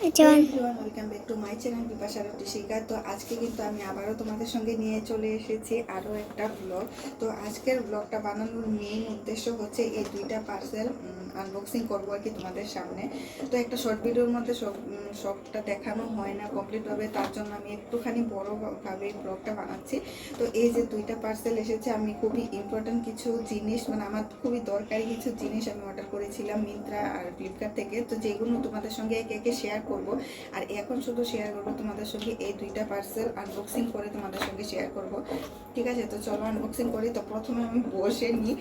Welcome back to my channel Bipasha শিকা। তো আজকে কিন্তু আমি আবারও তোমাদের সঙ্গে নিয়ে চলে এসেছি আরও একটা ব্লগ। তো আজকের ব্লগটা বানানোর মেইন উদ্দেশ্য হচ্ছে এই দুইটা পার্সেল আনবক্সিং করবো আর কি তোমাদের সামনে। তো একটা শর্ট ভিডিওর মধ্যে সবটা দেখানো হয় না কমপ্লিটভাবে, তার জন্য আমি একটুখানি বড়োভাবে ব্লগটা বানাচ্ছি। তো এই যে দুইটা পার্সেল এসেছে, আমি খুবই ইম্পর্টেন্ট কিছু জিনিস, মানে আমার খুবই দরকারি কিছু জিনিস আমি অর্ডার করেছিলাম মিন্ত্রা আর ফ্লিপকার্ট থেকে। তো যেগুলো তোমাদের সঙ্গে একে একে শেয়ার করব। আর এখন শুধু শেয়ার করবো তোমাদের সঙ্গে এই দুইটা পার্সেল আনবক্সিং করে তোমাদের সঙ্গে শেয়ার করব, ঠিক আছে? তো চলো আনবক্সিং করি। তো প্রথমে আমি বসে নিই,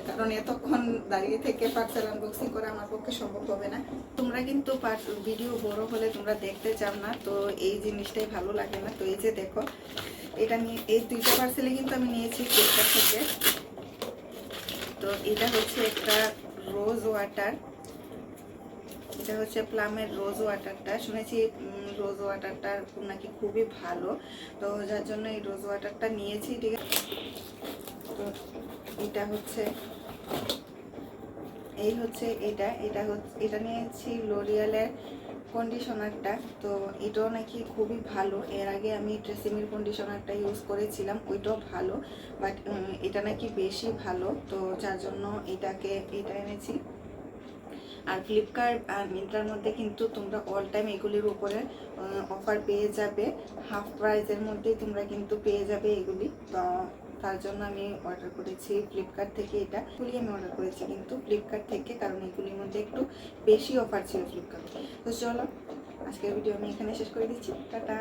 কারণ এতক্ষণ দাঁড়িয়ে থেকে পার্সেল আনবক্সিং করা আমার পক্ষে সম্ভব হবে না। তোমরা কিন্তু ভিডিও বড় হলে তোমরা দেখতে চাও না, তো এই জিনিসটাই ভালো লাগে না। তো এই যে দেখো, এটা নিয়ে এই দুইটা পার্সেলে কিন্তু আমি নিয়েছি ফ্লিপকার্ট থেকে। তো এটা হচ্ছে একটা রোজ ওয়াটার, এটা হচ্ছে প্লামের রোজ ওয়াটারটা। শুনেছি রোজ ওয়াটারটা নাকি খুবই ভালো, তো যার জন্য এই রোজ ওয়াটারটা নিয়েছি, ঠিক আছে? তো এটা হচ্ছে এটা নিয়েছি লোরিয়ালের কন্ডিশনারটা। তো এটাও নাকি খুবই ভালো। এর আগে আমি ট্রেসিমির কন্ডিশনারটা ইউজ করেছিলাম, ওইটাও ভালো, বাট এটা নাকি বেশি ভালো, তো যার জন্য এটা এনেছি। আর ফ্লিপকার্ট আর মিন্ত্রার মধ্যে কিন্তু তোমরা অল টাইম এগুলির উপরে অফার পেয়ে যাবে, হাফ প্রাইসের মধ্যেই তোমরা কিন্তু পেয়ে যাবে এগুলি। তো তার জন্য আমি অর্ডার করেছি ফ্লিপকার্ট থেকে। এগুলি আমি অর্ডার করেছি কিন্তু ফ্লিপকার্ট থেকে, কারণ এগুলির মধ্যে একটু বেশি অফার ছিল ফ্লিপকার্টে। তো চলো আজকের ভিডিও আমি এখানে শেষ করে দিচ্ছি, টাটা।